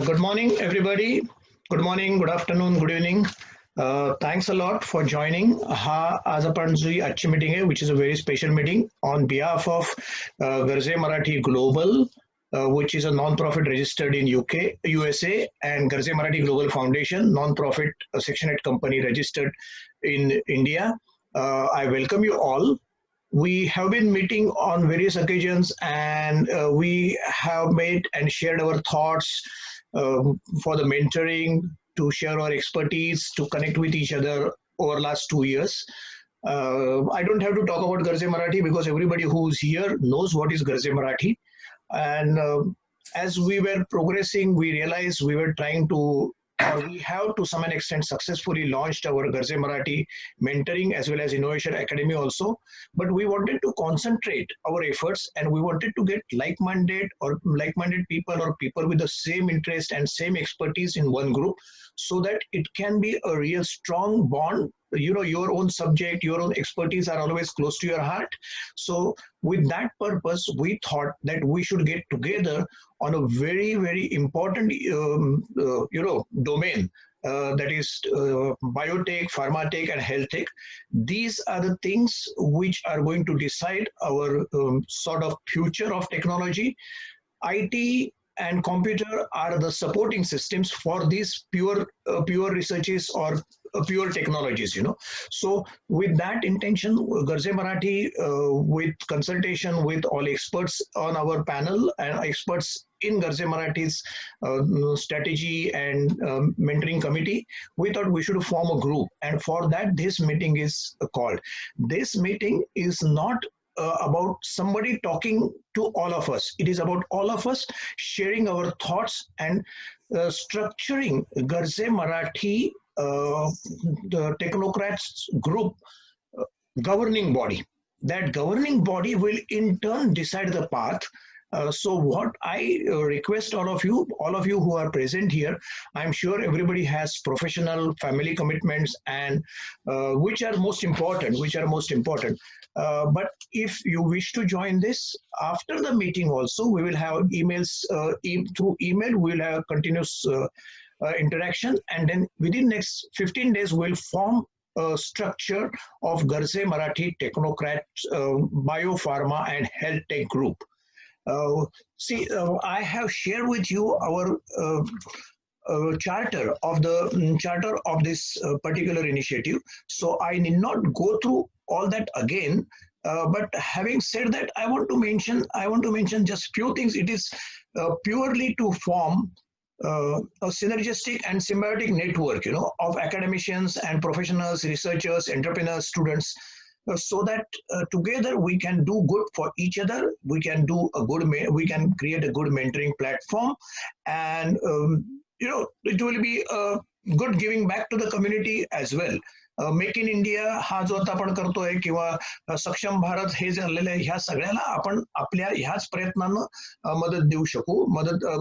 Good morning, everybody. Good morning, good afternoon, good evening. Thanks a lot for joining. हा आज आपण जी आजची meeting आहे, which is a very special meeting on behalf of Garze Marathi Global, which is a non-profit registered in UK, USA, and Garze Marathi Global Foundation, non-profit Section 8 company registered in India. I welcome you all. We have been meeting on various occasions, and we have made and shared our thoughts for the mentoring, to share our expertise, to connect with each other over last 2 years. I don't have to talk about Garze Marathi because everybody who's here knows what is Garze Marathi. And as we were progressing, we realized we were trying to, or we have to some extent successfully launched our Garze Marathi mentoring as well as Innovation Academy also. But we wanted to concentrate our efforts, and we wanted to get like-minded people, or people with the same interest and same expertise in one group, so that it can be a real strong bond. You know, your own subject, your own expertise are always close to your heart. So with that purpose, we thought that we should get together on a very, very important, domain. That is biotech, pharmatech, and health tech. These are the things which are going to decide our sort of future of technology. IT and computer are the supporting systems for these pure researches or pure technologies. So with that intention, Garze Marathi, with consultation with all experts on our panel and experts in Garze Marathi's strategy and mentoring committee, we thought we should form a group, and for that this meeting is called. This meeting is not about somebody talking to all of us. It is about all of us sharing our thoughts and structuring Garze Marathi, the technocrats group governing body. That governing body will in turn decide the path. So what I request all of you who are present here, I'm sure everybody has professional family commitments, and which are most important. But if you wish to join this after the meeting also, we will have emails, through email we will have continuous interaction, and then within next 15 days we'll form a structure of Garze Marathi Technocrats Biopharma and Health Tech Group. I have shared with you our charter of this particular initiative, so I need not go through all that again. But having said that, I want to mention just few things. It is purely to form a synergistic and symbiotic network, of academicians and professionals, researchers, entrepreneurs, students, so that together we can do good for each other. We can create a good mentoring platform, and it will be a good giving back to the community as well. Make in India हा जो आता आपण करतोय, किंवा सक्षम भारत हे जे झालेलं आहे, ह्या सगळ्याला आपण आपल्या ह्याच प्रयत्नानं मदत देऊ शकू,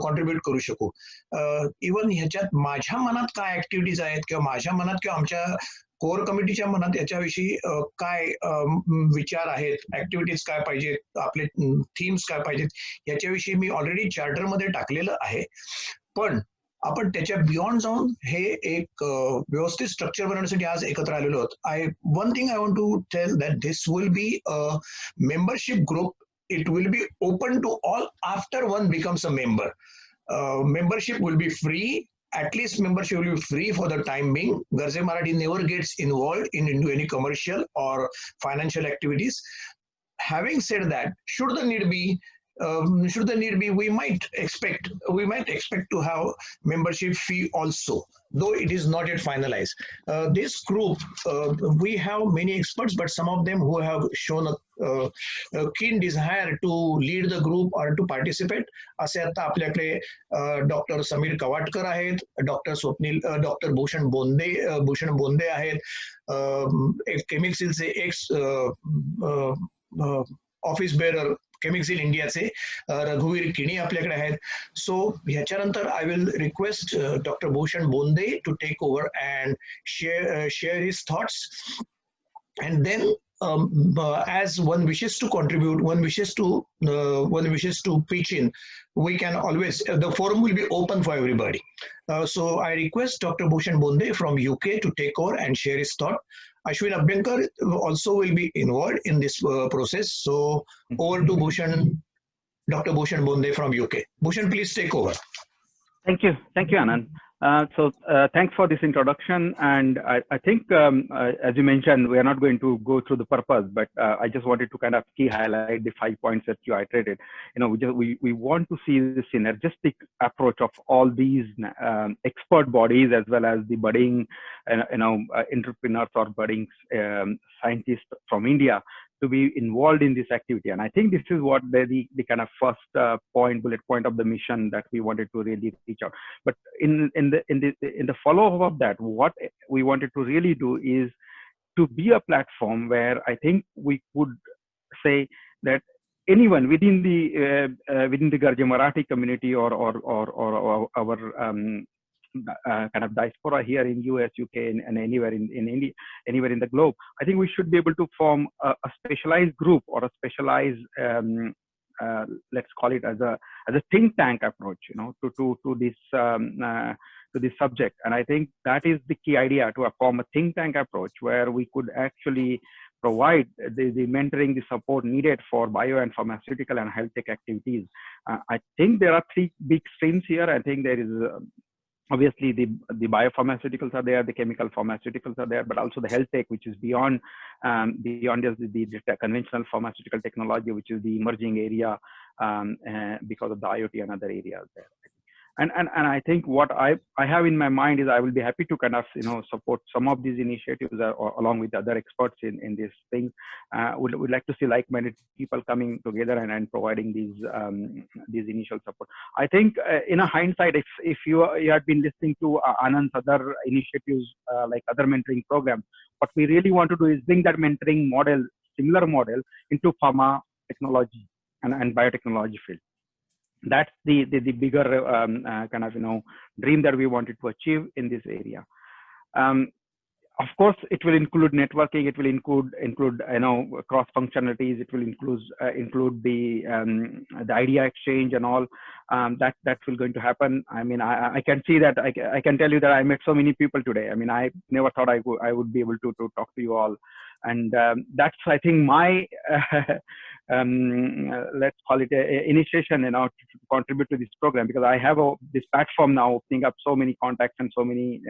कॉन्ट्रीब्युट करू शकू. इवन ह्याच्यात माझ्या मनात काय ऍक्टिव्हिटीज आहेत, किंवा माझ्या मनात किंवा आमच्या कोर कमिटीच्या मनात याच्याविषयी काय विचार आहेत, ऍक्टिव्हिटीज काय पाहिजेत, आपले थीम्स काय पाहिजेत, याच्याविषयी मी ऑलरेडी चार्टरमध्ये टाकलेलं आहे. पण आपण त्याच्या बियॉन्ड जाऊन हे एक व्यवस्थित स्ट्रक्चर बनवण्यासाठी आज एकत्र आलेलो आहोत. One thing I want to tell that this will be a membership group. It will be open to all after one becomes a member. Membership will be free. At least membership will be free for the time being. Garze Marathi never gets involved into any commercial or financial activities. Having said that, should the need be, we might expect to have membership fee also, though it is not yet finalized. This group, we have many experts, but some of them who have shown a keen desire to lead the group or to participate. असे आता आपल्याकडे doctor Sameer कवाटकर आहेत, doctor Bhushan बोंदे आहेत, केमिक्सिलचे x office बेअरर केमिक्सिल इंडियाचे रघुवीर किणी आपल्याकडे आहेत. So ह्याच्यानंतर I will request doctor Bhushan Bonde to take over and share his thoughts, and then as one wishes to contribute, one wishes to pitch in, we can always, the forum will be open for everybody. So I request Dr. Bhushan Bonde from UK to take over and share his thought. Ashwin Abhyankar also will be involved in this process. So over to Bhushan, Dr. Bhushan Bonde from UK. Bhushan, please take over. Thank you, Anand. Thanks for this introduction. And I think, as you mentioned, we are not going to go through the purpose, but I just wanted to kind of key highlight the 5 points that you iterated. You know, we want to see the synergistic approach of all these expert bodies, as well as the budding, entrepreneurs or budding scientists from India, to be involved in this activity. And I think this is what the kind of first bullet point of the mission that we wanted to really reach out. But in the follow-up of that, what we wanted to really do is to be a platform where I think we could say that anyone within the Garje Marathi community or our kind of diaspora here in US, UK, and anywhere in India, anywhere in the globe, I think we should be able to form a specialized group or a specialized, let's call it as a think tank approach, you know, to this subject. And I think that is the key idea, to form a think tank approach where we could actually provide the mentoring, the support needed for bio and pharmaceutical and health tech activities. I think there are 3 big streams here. I think there is obviously the biopharmaceuticals are there, the chemical pharmaceuticals are there, but also the health tech, which is beyond just the conventional pharmaceutical technology, which is the emerging area because of the IoT and other areas there. And I think what I have in my mind is I will be happy to kind of, you know, support some of these initiatives along with other experts in these things. Would like to see like-minded people coming together and providing these initial support. I think in a hindsight, if you had been listening to Anand's other initiatives like other mentoring programs, what we really want to do is bring that mentoring model, similar model, into pharma technology and biotechnology field. That's the bigger kind of, you know, dream that we wanted to achieve in this area. Of course, it will include networking. It will include you know, cross functionalities. It will include the idea exchange and all. That will going to happen. I mean, I can see that. I can tell you that I met so many people today. I mean, I never thought I would be able to talk to you all. And that's, I think, my let's call it initiation, you know, to contribute to this program, because I have this platform now opening up so many contacts and so many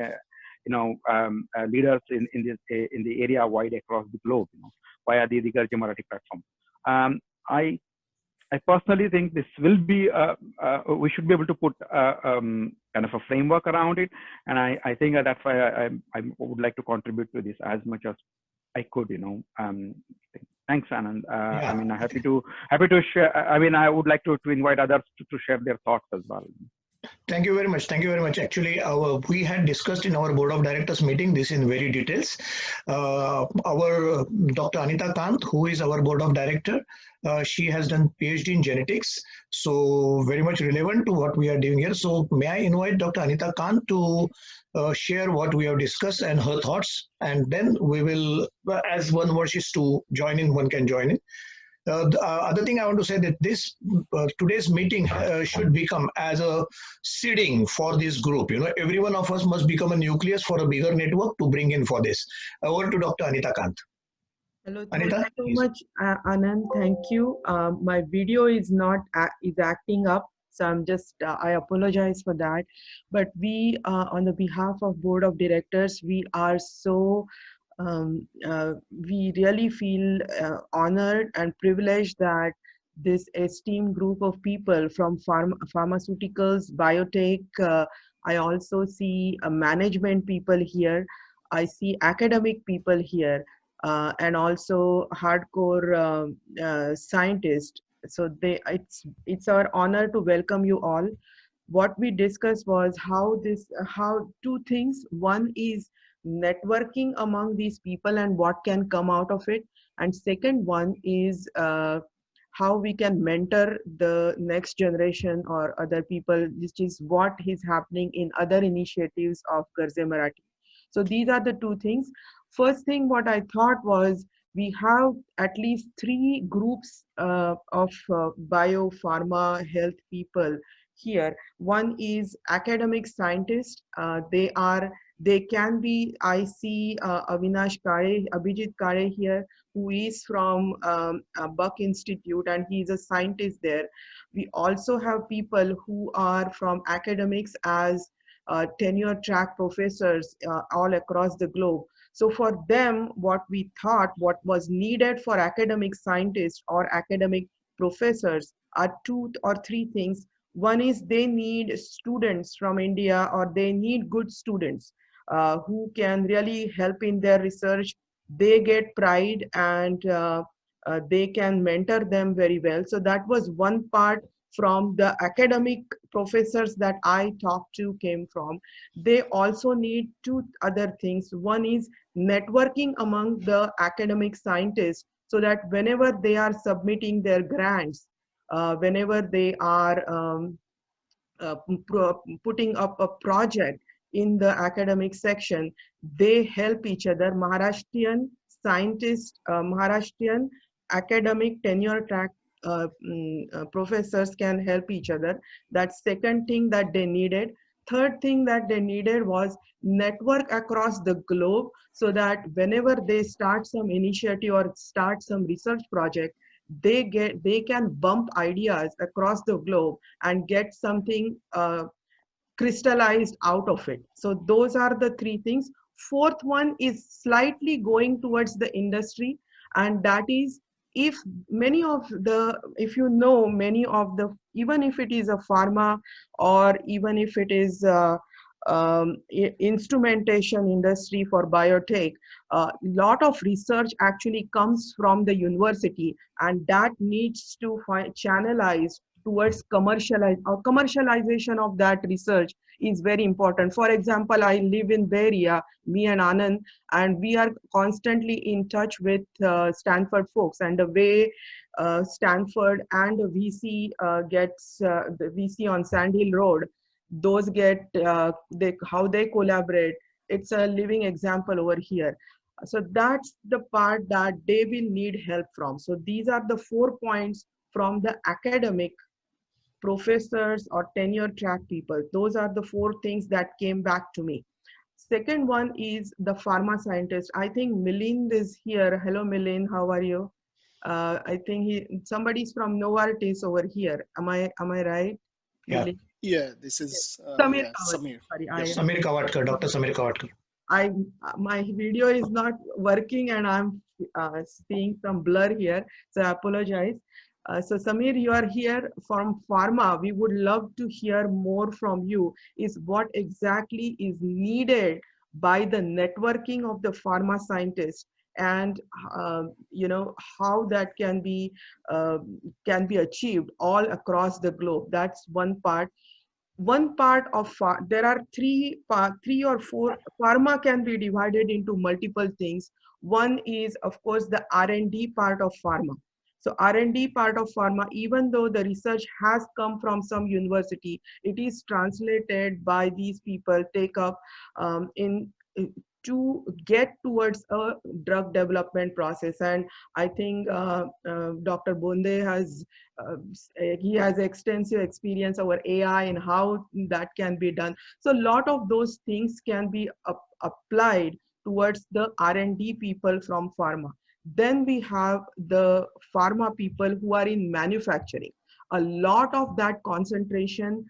leaders in the area wide across the globe, you know, via the Garje Marathi platform. I personally think this will be we should be able to put kind of a framework around it, and I think that's why I would like to contribute to this as much as I could, you know. Thanks, Anand. Yeah. I mean, I'm happy to share. I mean, I would like to invite others to share their thoughts as well. Thank you very much. Thank you very much. Actually, we had discussed in our board of directors meeting this in very details. Our Dr. Anita Kant, who is our board of director, she has done PhD in genetics, so very much relevant to what we are doing here. So may I invite Dr. Anita Kant to share what we have discussed and her thoughts, and then we will, as one wishes to join in, one can join in. The other thing I want to say that this today's meeting should become as a seeding for this group. You know, every one of us must become a nucleus for a bigger network to bring in for this. Over to Dr. Anita Kant. Hello, Anita, thank you please. so much, Anand. Thank you. My video is not is acting up, so I'm just I apologize for that. But we, on the behalf of board of directors, we are so we really feel honored and privileged that this esteemed group of people from pharmaceuticals, biotech. I also see management people here. I see academic people here. And also hardcore scientists. So it's our honor to welcome you all. What we discussed was how 2 things. One is networking among these people and what can come out of it. And second one is how we can mentor the next generation or other people, which is what is happening in other initiatives of Garje Marathi. So these are the 2 things. First thing what I thought was we have at least three groups of biopharma health people here. One is academic scientists. They can be, I see Avinash Kare, Abhijit Kare here, who is from Buck Institute, and he's a scientist there. We also have people who are from academics as tenure track professors all across the globe. So for them, what we thought, what was needed for academic scientists or academic professors are two or three things. One is they need students from India, or they need good students who can really help in their research. They get pride, and they can mentor them very well. So that was one part from the academic professors that I talked to came from. They also need two other things. One is networking among the academic scientists, so that whenever they are submitting their grants, whenever they are uh, putting up a project in the academic section, they help each other. Maharashtrian scientists, Maharashtrian academic tenure track professors can help each other. That's second thing that they needed. Third thing that they needed was network across the globe, so that whenever they start some initiative or start some research project, they can bump ideas across the globe and get something crystallized out of it. So those are the three things. Fourth one is slightly going towards the industry, and that is, if many of the, if you know, many of the, even if it is a pharma, or even if it is instrumentation industry for biotech, a lot of research actually comes from the university, and that needs to channelize towards commercialization of that research is very important. For example, I live in Bay Area, me and Anand, and we are constantly in touch with Stanford folks, and the way Stanford and the VC gets the VC on Sand Hill Road, those get how they collaborate. It's a living example over here. So that's the part that they will need help from. So these are the 4 points from the academic professors or tenure track people. Those are the 4 things that came back to me. Second one is the pharma scientist. I think Milind is here. Hello, Milind. How are you? I think somebody's from Novartis over here. Am I right? Yeah. Milind? Yeah, this is Samir yeah, Kawat. Samir. Sorry, Yes. Samir Kavatkar, Dr. Samir Kavatkar. my video is not working, and I'm seeing some blur here, so I apologize. So Samir, you are here from pharma. We would love to hear more from you. Is what exactly is needed by the networking of the pharma scientists, and you know, how that can be achieved all across the globe. That's one part. One part of there are three or four. Pharma can be divided into multiple things. One is, of course, the R&D part of pharma. So R&D part of pharma, even though the research has come from some university, it is translated by these people, take up in to get towards a drug development process. And I think Dr. Bonde has he has extensive experience over AI and how that can be done. So a lot of those things can be applied towards the R&D people from pharma. Then we have the pharma people who are in manufacturing. A lot of that concentration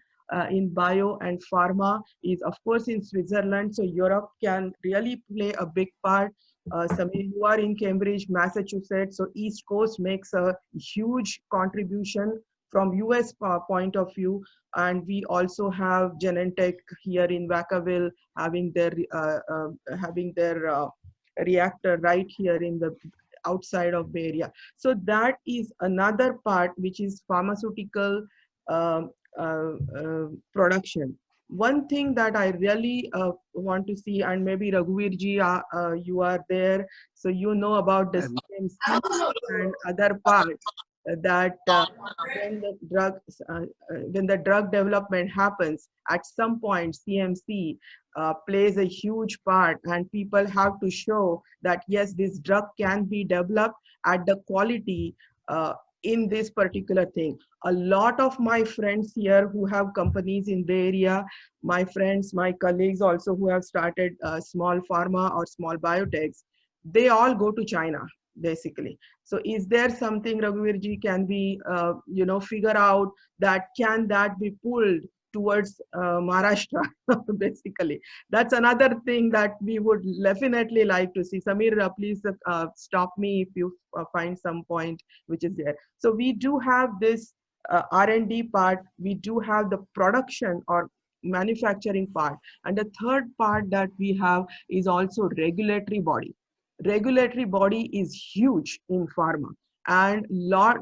in bio and pharma is, of course, in Switzerland. So Europe can really play a big part. Samir, you are in Cambridge, Massachusetts. So East Coast makes a huge contribution from US point of view. And we also have Genentech here in Vacaville having their reactor right here in the outside of Bay Area. So that is another part, which is pharmaceutical um, production. One thing that I really want to see, and maybe Raghuvirji, you are there, so you know about the CMC and other parts. that when the drug development happens, at some point CMC plays a huge part, and people have to show that yes, this drug can be developed at the quality in this particular thing. A lot of my friends here who have companies in the area, my friends, my colleagues also who have started small pharma or small biotechs, they all go to China basically. So is there something, Raghuvirji, can we figure out that can that be pulled towards Maharashtra basically? That's another thing that we would definitely like to see. Samir, please stop me if you find some point which is there. So we do have this R&D part, we do have the production or manufacturing part, and the third part that we have is also regulatory body. Regulatory body is huge in pharma, and our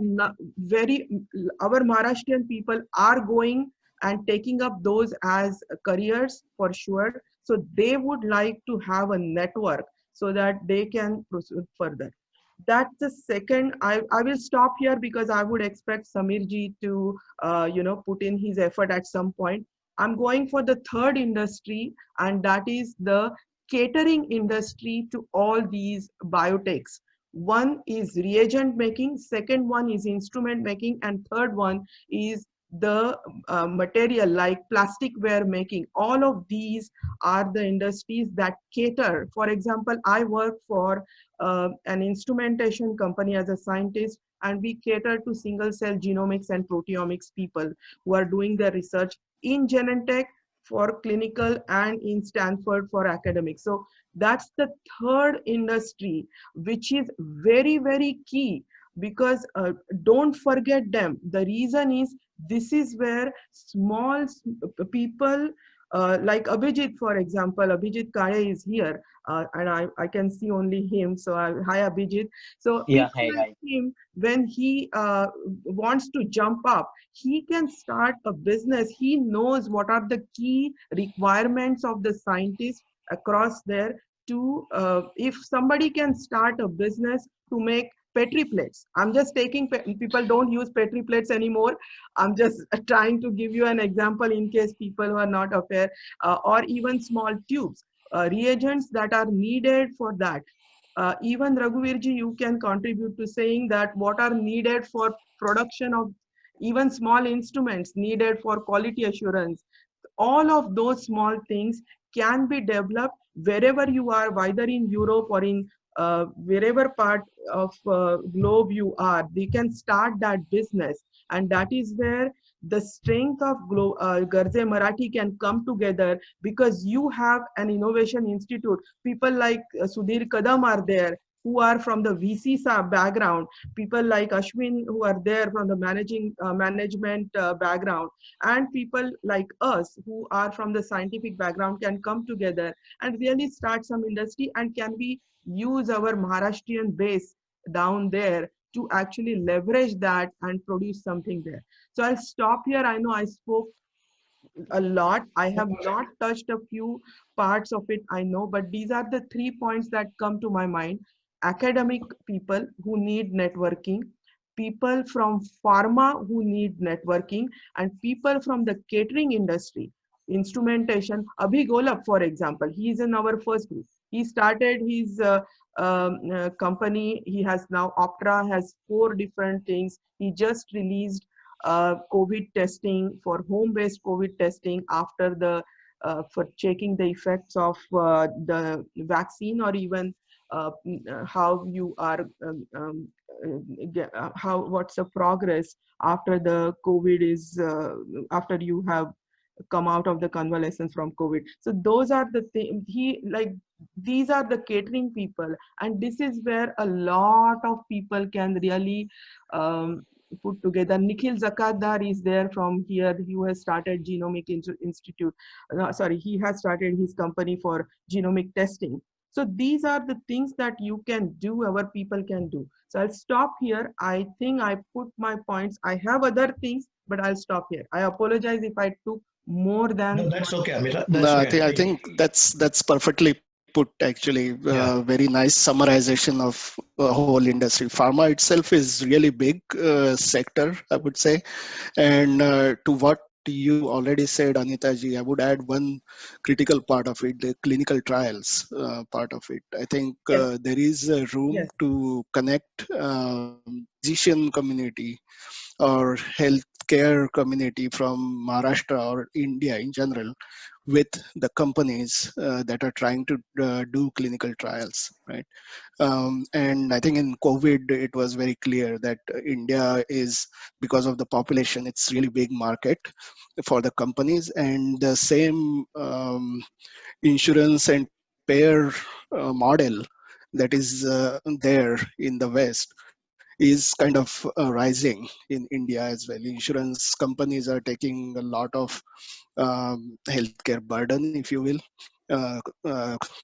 Maharashtrian people are going and taking up those as careers for sure. So they would like to have a network so that they can proceed further. That's the second. I will stop here because I would expect Samirji to put in his effort at some point. I'm going for the third industry, and that is the catering industry to all these biotechs. One is reagent making, second one is instrument making, and third one is the material like plasticware making. All of these are the industries that cater. For example, I work for an instrumentation company as a scientist, and we cater to single cell genomics and proteomics people who are doing their research in Genentech for clinical and in Stanford for academic. So that's the third industry, which is very, very key, because don't forget them. The reason is this is where small people like Abhijit, for example, Abhijit Kale is here, and I can see only him. So hi Abhijit. So Yeah, people hi. like him, when he wants to jump up, he can start a business. He knows what are the key requirements of the scientists across there to, if somebody can start a business to make Petri plates. I'm just taking, people don't use Petri plates anymore. I'm just trying to give you an example in case people who are not aware, or even small tubes, reagents that are needed for that. Even Raghuvirji, you can contribute to saying that what are needed for production of even small instruments needed for quality assurance. All of those small things can be developed wherever you are, whether in Europe or in wherever part of globe you are. They can start that business, and that is where the strength of Garze Marathi can come together, because you have an innovation institute. People like Sudhir Kadam are there, who are from the VC background, people like Ashwin who are there from the management background, and people like us who are from the scientific background can come together and really start some industry, and can we use our Maharashtrian base down there to actually leverage that and produce something there. So I'll stop here. I know I spoke a lot. I have not touched a few parts of it, I know, but these are the 3 points that come to my mind. Academic people who need networking, people from pharma who need networking, and people from the catering industry, instrumentation. Abhi Golab, for example, he is in our first group. He started his company. He has now, Optra has 4 different things. He just released COVID testing for home-based COVID testing after the for checking the effects of the vaccine, or even how you are what's the progress after the COVID is after you have come out of the convalescence from COVID. So those are the things these are the catering people, and this is where a lot of people can really put together. Nikhil Zakatdar is there from here, who has started Genomic Institute. He has started his company for genomic testing. So these are the things that you can do, our people can do. So I'll stop here. I think I put my points. I have other things, but I'll stop here. I apologize if I took more than. No, that's okay, Amita. No, I think that's perfectly put, actually. Yeah. Very nice summarization of the whole industry. Pharma itself is really big sector, I would say. And to what you already said, Anita ji, I would add one critical part of it, the clinical trials part of it. I think Yes. there is a room Yes. to connect physician community or healthcare community from Maharashtra or India in general with the companies that are trying to do clinical trials, right? And I think in COVID, it was very clear that India is, because of the population, it's really big market for the companies, and the same insurance and payer model that is there in the West is kind of rising in India as well. Insurance companies are taking a lot of healthcare burden, if you will. Uh,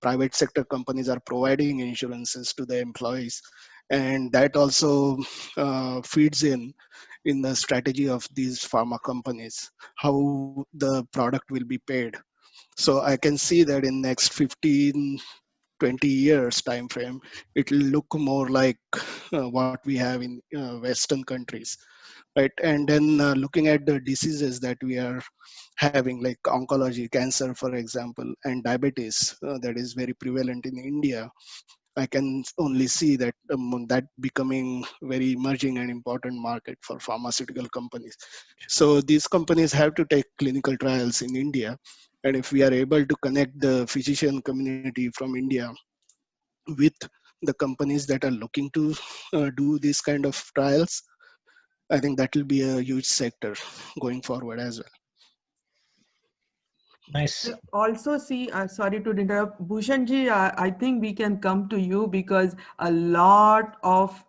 Private sector companies are providing insurances to the employees, and that also feeds in the strategy of these pharma companies, how the product will be paid. So I can see that in next 15, 20 years time frame, it will look more like what we have in Western countries, right? And then looking at the diseases that we are having, like oncology, cancer, for example, and diabetes, that is very prevalent in India. I can only see that that becoming very emerging and important market for pharmaceutical companies. So these companies have to take clinical trials in India, and if we are able to connect the physician community from India with the companies that are looking to do these kind of trials, I think that will be a huge sector going forward as well. Nice. Also see, sorry to interrupt, Bhushanji, I think we can come to you because a lot of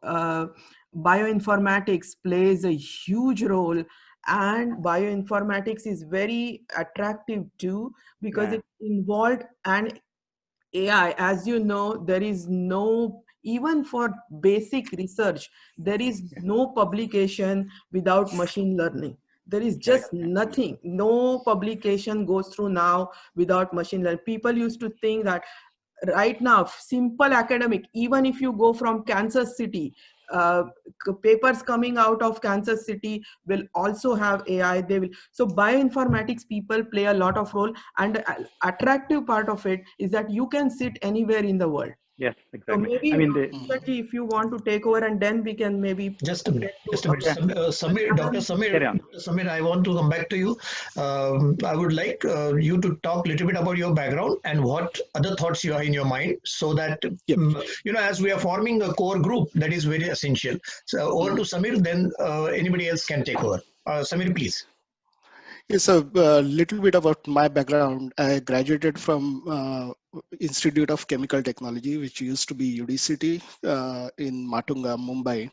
bioinformatics plays a huge role, and bioinformatics is very attractive too because Yeah. it involved an AI. As you know, there is no, even for basic research, there is Yeah. no publication without machine learning. There is Correct. just nothing. No publication goes through now without machine learning. People used to think that right now, simple academic, even if you go from Kansas City, uh, papers coming out of Kansas City will also have AI. They will. So bioinformatics people play a lot of role, and the attractive part of it is that you can sit anywhere in the world. Yes, So exactly. I maybe, mean, the Bhushanji, if you want to take over, and then we can maybe Just a minute. get to Just a minute. yeah, Samir, Dr. carry on. Samir, I want to come back to you. I would like you to talk a little bit about your background and what other thoughts you have in your mind, so that Yep. as we are forming a core group, that is very essential. So over to Samir, then anybody else can take over. Samir, please. Yes, a little bit about my background. I graduated from Institute of Chemical Technology, which used to be UDCT in Matunga, Mumbai.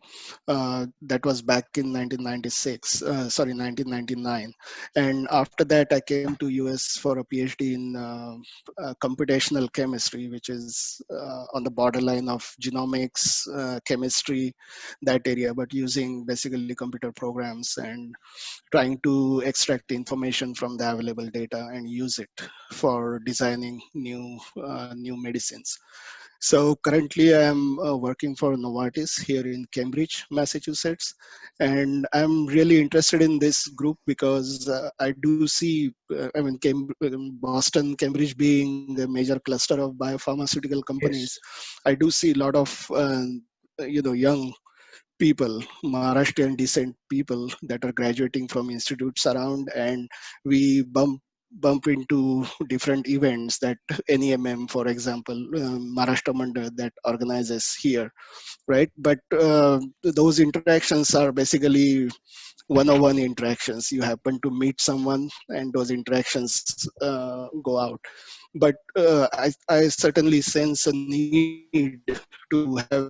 That was back in 1996, 1999. And after that, I came to US for a PhD in computational chemistry, which is on the borderline of genomics, chemistry, that area, but using basically computer programs and trying to extract information from the available data and use it for designing new medicines. So currently I'm working for Novartis here in Cambridge, Massachusetts, and I'm really interested in this group because I do see, Boston, Cambridge being a major cluster of biopharmaceutical Yes. companies. I do see a lot of young people, Maharashtrian descent people that are graduating from institutes around, and we bump into different events that NEMM, for example, Maharashtra Mandal that organizes here, right? But those interactions are basically one-on-one interactions. You happen to meet someone, and those interactions go out. But I certainly sense a need to have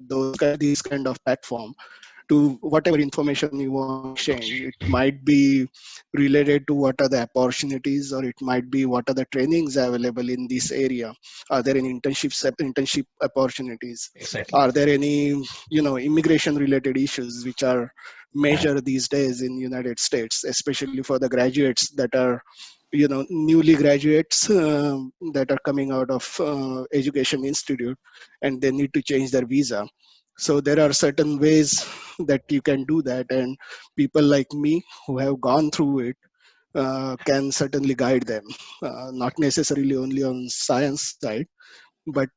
these kind of platform to whatever information you want to exchange. It might be related to what are the opportunities, or it might be what are the trainings available in this area. Are there any internship opportunities? Exactly. Are there any immigration related issues which are major these days in United States, especially for the graduates that are newly graduates that are coming out of education institute, and they need to change their visa. So there are certain ways that you can do that, and people like me who have gone through it can certainly guide them, not necessarily only on science side, but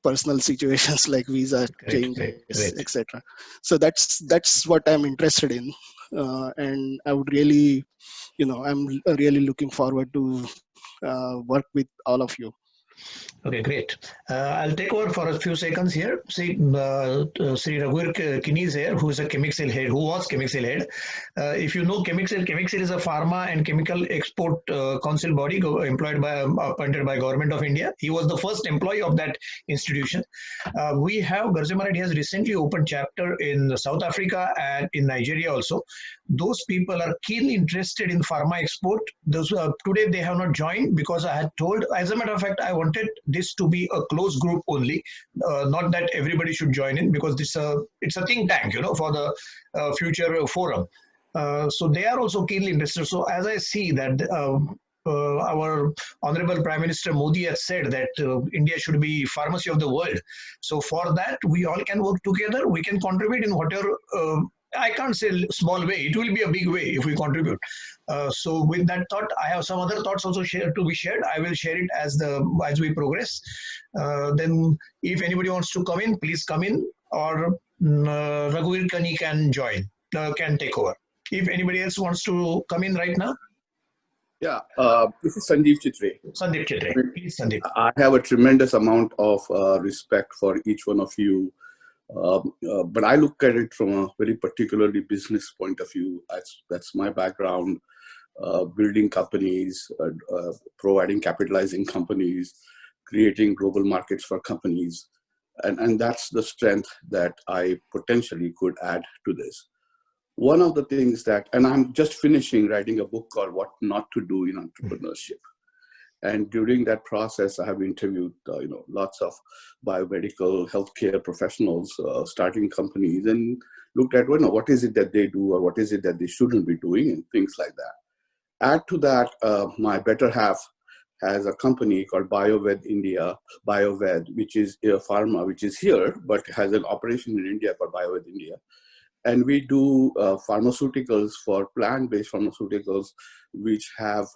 personal situations like visa Great, great, changes, great. etc. So that's what I'm interested in, and I would really, I'm really looking forward to work with all of you. Okay, great. I'll take over for a few seconds here. See, Sri Raghuveer Kini is here, who is a Chemixil head, who was Chemixil head. If you know Chemixil, Chemixil is a pharma and chemical export council body appointed by Government of India. He was the first employee of that institution. We have Garjama Reddy has recently opened chapter in South Africa and in Nigeria also. Those people are keenly interested in pharma export. Those today they have not joined because I had told. As a matter of fact, I wanted this to be a closed group only, not that everybody should join in, because it's a think tank, for the future forum. So they are also keenly interested. So as I see that our Honorable Prime Minister Modi has said that India should be pharmacy of the world. So for that, we all can work together. We can contribute in whatever. I can't say small way. It will be a big way if we contribute. So with that thought, I have some other thoughts also to be shared. I will share it as we progress. Then, if anybody wants to come in, please come in, or Raghuveer Kani can join, can take over. If anybody else wants to come in right now, yeah, this is Sandeep Chitre. Sandeep Chitre, please, Sandeep. I have a tremendous amount of respect for each one of you. But I look at it from a very particularly business point of view. That's my background, building companies, providing capitalizing companies, creating global markets for companies. And that's the strength that I potentially could add to this. One of the things that, and I'm just finishing writing a book called What Not to Do in Entrepreneurship. And during that process, I have interviewed, lots of biomedical healthcare professionals starting companies, and looked at, what is it that they do, or what is it that they shouldn't be doing, and things like that. Add to that, my better half has a company called BioVed, which is a pharma, which is here, but has an operation in India called BioVed India. And we do pharmaceuticals for plant-based pharmaceuticals, which have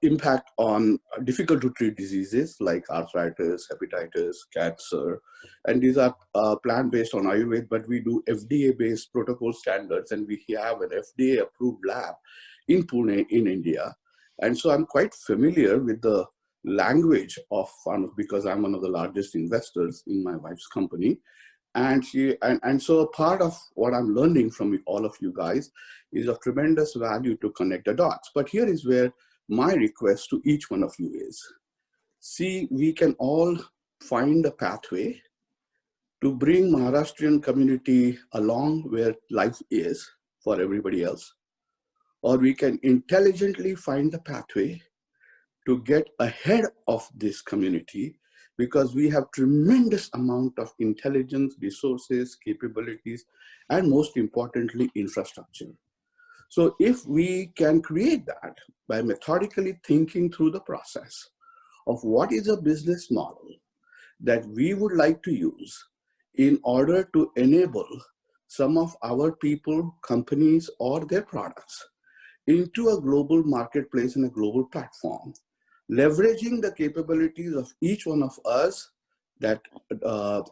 impact on difficult to treat diseases like arthritis, hepatitis, cancer. And these are plant-based on Ayurveda, but we do FDA-based protocol standards, and we have an FDA-approved lab in Pune in India. And so I'm quite familiar with the language of pharma because I'm one of the largest investors in my wife's company. And so a part of what I'm learning from all of you guys is of tremendous value to connect the dots. But here is where my request to each one of you is, see, we can all find a pathway to bring Maharashtrian community along where life is for everybody else, or we can intelligently find a pathway to get ahead of this community, because we have tremendous amount of intelligence, resources, capabilities, and most importantly, infrastructure. So if we can create that by methodically thinking through the process of what is a business model that we would like to use in order to enable some of our people, companies, or their products into a global marketplace and a global platform, leveraging the capabilities of each one of us that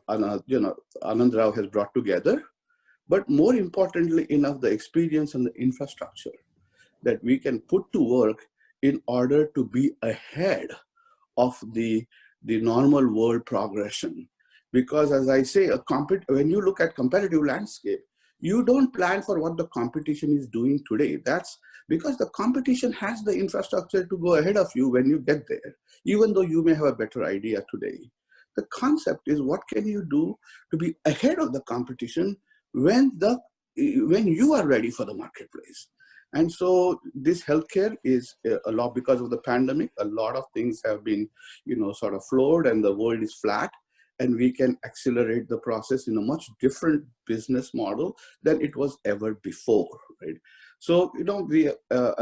Anand Rao has brought together, but more importantly enough, the experience and the infrastructure that we can put to work in order to be ahead of the normal world progression. Because as I say, when you look at competitive landscape, you don't plan for what the competition is doing today. That's because the competition has the infrastructure to go ahead of you when you get there, even though you may have a better idea today. The concept is, what can you do to be ahead of the competition when you are ready for the marketplace? And so this healthcare is a lot, because of the pandemic, a lot of things have been, sort of floored, and the world is flat. And we can accelerate the process in a much different business model than it was ever before, right? So, we,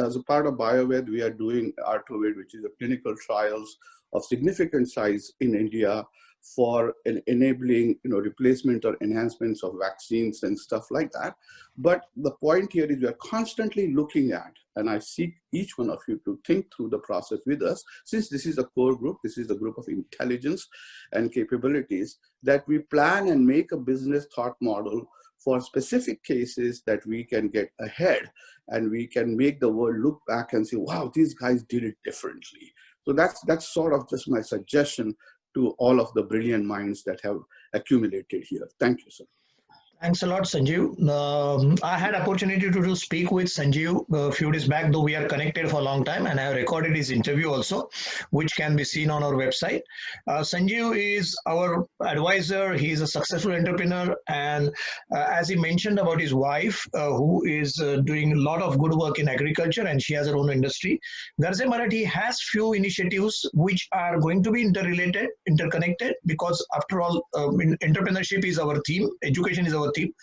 as a part of BioVed, we are doing Artovid, which is a clinical trials of significant size in India for enabling, replacement or enhancements of vaccines and stuff like that. But the point here is we are constantly looking at, and I seek each one of you to think through the process with us, since this is a core group, this is the group of intelligence and capabilities, that we plan and make a business thought model for specific cases that we can get ahead, and we can make the world look back and say, wow, these guys did it differently. So that's sort of just my suggestion to all of the brilliant minds that have accumulated here. Thank you, sir. Thanks a lot, Sanjeev. I had opportunity to speak with Sanjeev a few days back, though we are connected for a long time, and I have recorded his interview also, which can be seen on our website. Sanjeev is our advisor. He is a successful entrepreneur, and as he mentioned about his wife, who is doing a lot of good work in agriculture, and she has her own industry. Garze Marathi has few initiatives which are going to be interrelated, interconnected, because after all, entrepreneurship is our theme, education is our team.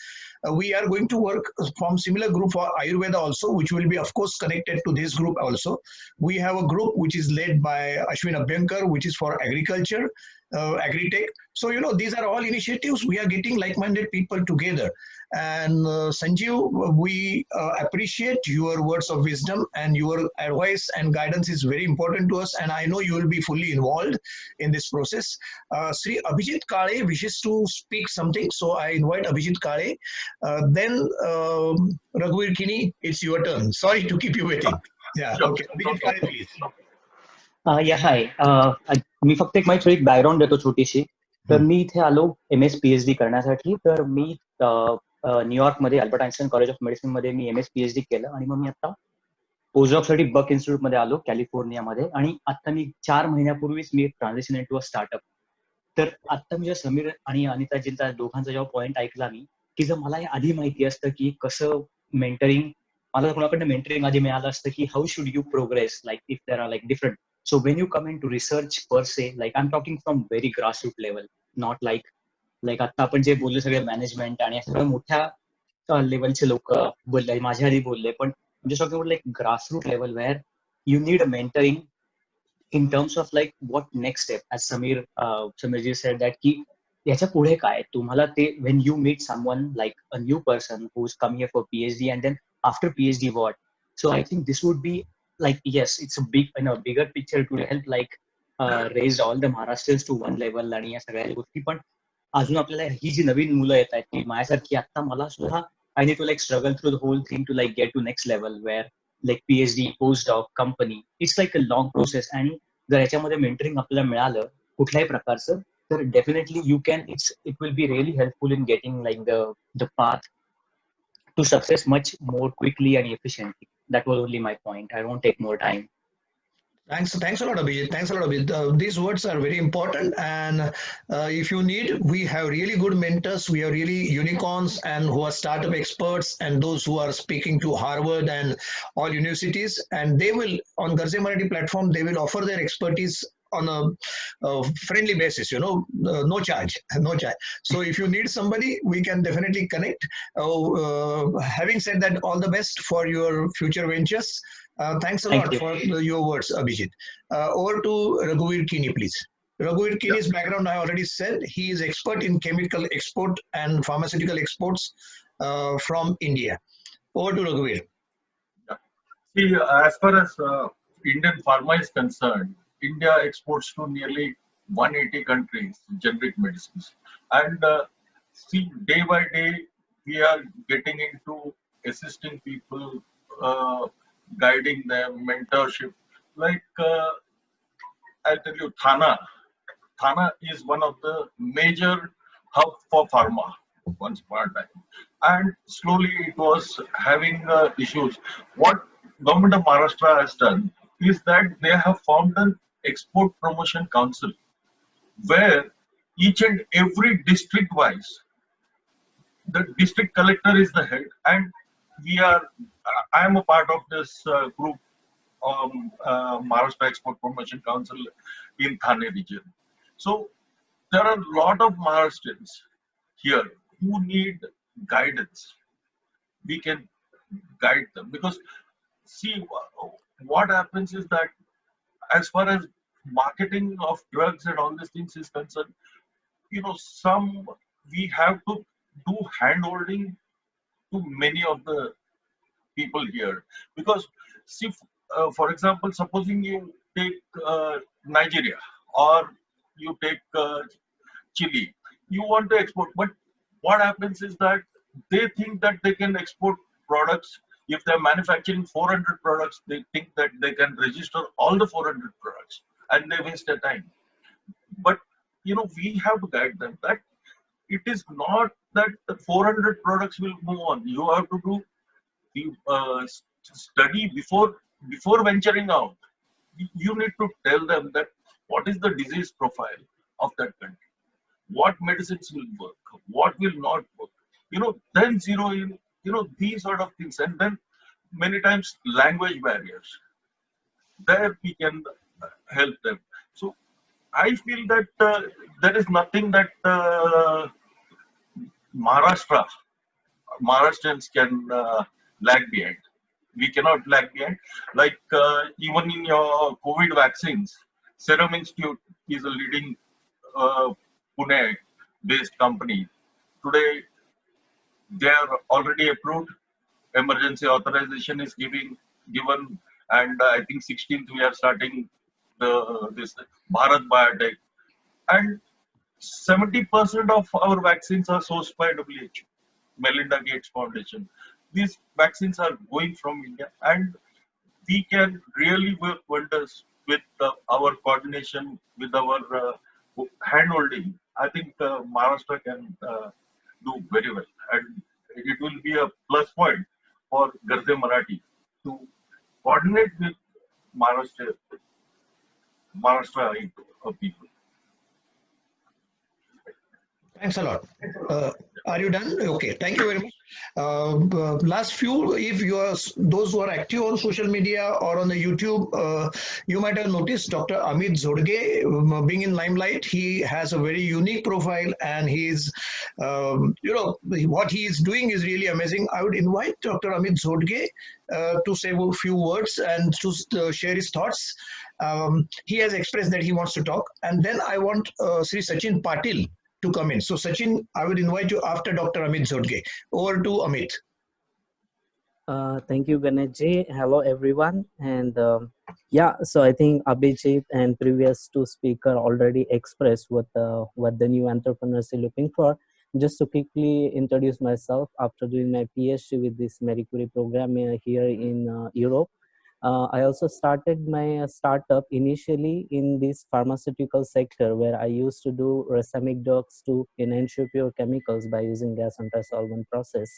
We are going to work from similar group for Ayurveda also, which will be of course connected to this group also. We have a group which is led by Ashwin Abhyankar, which is for agriculture, agri-tech. So, these are all initiatives. We are getting like-minded people together. And Sanjeev, we appreciate your words of wisdom, and your advice and guidance is very important to us. And I know you will be fully involved in this process. Sri Abhijit Kale wishes to speak something. So I invite Abhijit Kale. Then Raghuveer Kini, it's your turn. Sorry to keep you waiting. Yeah, okay. Abhijit Kale, please. या हाय मी फक्त एक माझी background देतो छोटीशी. तर मी इथे आलो MS PhD करण्यासाठी. तर मी न्यूयॉर्कमध्ये Albert Einstein college of medicine मध्ये मी MS PhD केलं, आणि मग मी आता पोस्टडॉकसाठी बक इन्स्टिट्यूट मध्ये आलो कॅलिफोर्नियामध्ये. आणि आता मी 4 महिन्यापूर्वीच मी ट्रान्झिशन इनटू अ स्टार्टअप. तर आता मी समीर आणि अनिताजींचा दोघांचा जेव्हा पॉईंट ऐकला मी, की जर मला आधी माहिती असतं की कसं मेंटरिंग, मला कोणाकडनं मेंटरिंग आधी मिळालं असतं की how should you progress, like if there are like different. So when you come into research per se, like I'm talking from very grassroots level, not like आता आपण जे बोलले सगळे मॅनेजमेंट आणि सगळ्या मोठ्या लेवलचे लोक बोलले, माझ्या आधी बोलले, पण just talking about like grassroots level where you need a mentoring in terms of like what next step, as Samirji said that की याच्या पुढे काय तुम्हाला ते, when you meet someone like a new person who's come here for PhD and then after PhD what. So I think this would be like, yes, it's a big, bigger picture to help like raise all the Maharashtrians to one level आणि या सगळ्या गोष्टी. पण अजून आपल्याला ही जी नवीन मुलं येत आहेत की माझ्यासारखी आता मला सुद्धा I need to like struggle through the whole thing to like get to next level where like PhD, postdoc, company, it's like a long process. आणि जर याच्यामध्ये मेंटरिंग आपल्याला मिळालं कुठल्याही प्रकारचं, तर definitely you can, it will be really helpful in getting like the path to success much more quickly and efficiently. That was only my point. I won't take more time. Thanks a lot, Abhijit. Thanks a lot, Abhijit. These words are very important, and if you need, we have really good mentors. We have really unicorns, and who are startup experts, and those who are speaking to Harvard and all universities, and they will on Garze Marathi platform. They will offer their expertise on a friendly basis, no charge. So if you need somebody, we can definitely connect. Having said that, all the best for your future ventures. Thanks a lot for your words, Abhijit. Over to Raghuveer Kini, please. Raghuveer Kini's background, I already said. He is expert in chemical export and pharmaceutical exports from India. Over to Raghuveer. See, as far as Indian pharma is concerned, India exports to nearly 180 countries generic medicines. And see, day by day, we are getting into assisting people, guiding them, mentorship. Like, I'll tell you, Thana is one of the major hub for pharma once upon a time. And slowly it was having issues. What government of Maharashtra has done is that they have formed an export promotion council where each and every district wise, the district collector is the head, and I am a part of this group, Maharashtra Export Promotion Council in Thane region. So there are a lot of Maharashtrians here who need guidance. We can guide them, because see, what happens is that as far as marketing of drugs and all these things is concerned, some we have to do hand holding to many of the people here, because see, for example, supposing you take Nigeria, or you take Chile, you want to export, but what happens is that they think that they can export products. If they're manufacturing 400 products, they think that they can register all the 400 products, and they waste their time. But we have to guide them that it is not that the 400 products will move on. You have to do the study before venturing out. You need to tell them that what is the disease profile of that country, what medicines will work, what will not work. Then zero in these sort of things, and then many times language barriers. There we can help them. So I feel that there is nothing that Maharashtra Maharashtrians can lag behind. We cannot lag behind. Like even in your COVID vaccines, Serum Institute is a leading Pune-based company. Today, they are already approved. Emergency authorization is given, and I think 16th we are starting this Bharat Biotech, and 70% of our vaccines are sourced by WHO, Melinda Gates Foundation. These vaccines are going from India, and we can really work wonders with our coordination, with our hand holding. I think Maharashtra can do very well, and it will be a plus point for Garde Marathi to coordinate with Maharashtra people. Thanks a lot. Are you done? Okay, thank you very much. Last few, if you are those who are active on social media or on the YouTube, you might have noticed Dr. Amit Zhodge being in limelight. He has a very unique profile, and he's, what he is doing is really amazing. I would invite Dr. Amit Zhodge to say a few words and to share his thoughts. He has expressed that he wants to talk, and then I want Sri Sachin Patil to come in. So Sachin, I will invite you after Dr. Amit Zhodge. Over to Amit. Thank you, Ganeshji. Hello, everyone. And so I think Abhijit and previous two speaker already expressed what the new entrepreneurs are looking for. Just to quickly introduce myself, after doing my PhD with this Marie Curie program here in Europe, I also started my startup initially in this pharmaceutical sector, where I used to do racemic drugs to ensure pure chemicals by using gas anti-solvent process,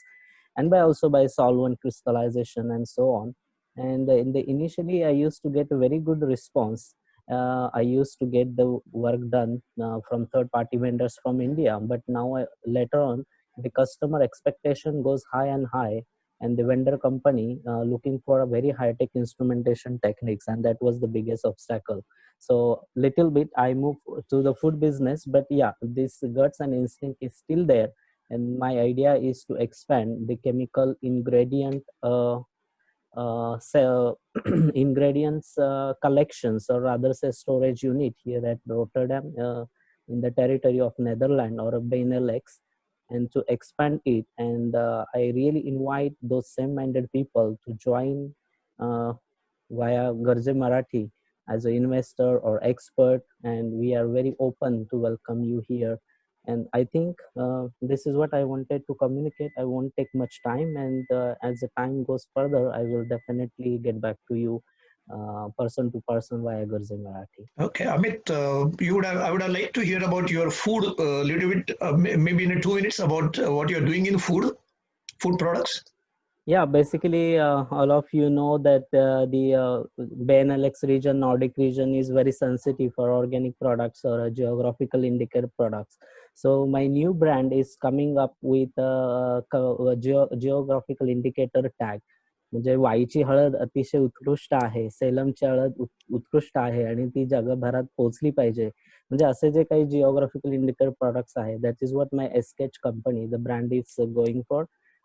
and by solvent crystallization and so on. And initially I used to get a very good response. I used to get the work done from third-party vendors from India, but now later on the customer expectation goes high and high, and the vendor company looking for a very high-tech instrumentation techniques, and that was the biggest obstacle. So little bit I moved to the food business, but yeah, this guts and instinct is still there, and my idea is to expand the chemical ingredient ingredients collections, or rather say storage unit here at Rotterdam in the territory of Netherlands or Benelux, and to expand it. And I really invite those same-minded people to join via Garje Marathi as an investor or expert, and we are very open to welcome you here. And I think this is what I wanted to communicate. I won't take much time, and as the time goes further, I will definitely get back to you person to person via Garje Marathi. Okay, Amit, I would have liked to hear about your food a little bit, maybe in 2 minutes, about what you're doing in food products. Yeah, basically, all of you know that the Benelux region, Nordic region is very sensitive for organic products or geographical indicator products. So my new brand is coming up with a geographical indicator tag. म्हणजे वाईची हळद अतिशय उत्कृष्ट आहे, सेलमची हळद उत्कृष्ट आहे आणि ती जगभरात पोहोचली पाहिजे. म्हणजे असे जे काही जिओग्राफिकल इंडिकेटर प्रोडक्ट्स आहे, that is what my Esketch company, the brand is going for.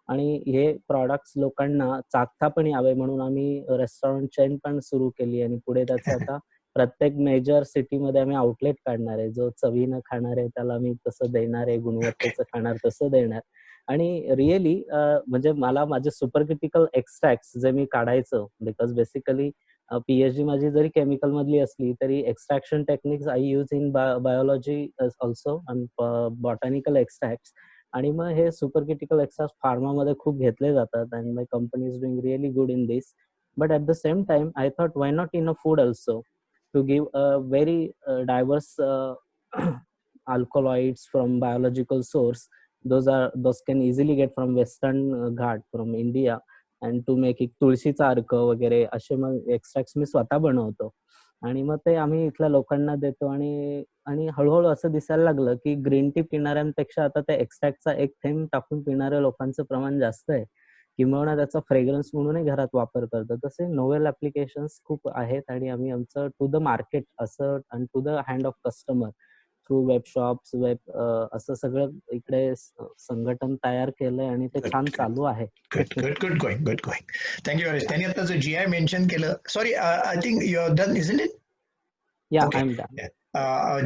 आणि हे प्रॉडक्ट्स लोकांना चाखता पण यावे म्हणून आम्ही रेस्टॉरंट चेन पण सुरू केली आणि पुढे त्याचं आता प्रत्येक मेजर सिटीमध्ये आम्ही आउटलेट काढणार आहे. जो चवीनं खाणार आहे त्याला आम्ही तसं देणार आहे, गुणवत्तेचं खाणार तसं देणार. आणि रिअली म्हणजे मला माझे सुपर क्रिटिकल एक्स्ट्रॅक्ट्स जे मी काढायचं, बिकॉज बेसिकली PhD माझी जरी केमिकल मधली असली तरी extraction techniques I use in biology also and botanical extracts. आणि मग हे सुपर क्रिटिकल एक्स्ट्रॅक्ट फार्मामध्ये खूप घेतले जातात and my company is doing really good in this. But at the same time I thought why not in a food also to give a very diverse alkaloids from biological source. Those can easily get from Western Ghat from India, and to make it तुळशीचा अर्क वगैरे असे मग एक्स्ट्रॅक्ट्स मी स्वतः बनवतो आणि मग ते आम्ही इथल्या लोकांना देतो. आणि हळूहळू असं दिसायला लागलं की ग्रीन टी पिणाऱ्यांपेक्षा आता त्या एक्स्ट्रॅक्टचा एक थेंब टाकून पिणाऱ्या लोकांचं प्रमाण जास्त आहे, किंवा त्याचा फ्रेग्रन्स म्हणूनही घरात वापर करतो. तसे नोवेल ऍप्लिकेशन्स खूप आहेत आणि आम्ही आमचं टू द मार्केट असं आणि to the hand of customer through web shops असं सगळं इकडे संघटन तयार केलंय आणि ते छान चालू आहे. Good going. Thank you very much. त्यांनी आता जो GI मेन्शन केलं, sorry I think you are done isn't it? Yeah I am done.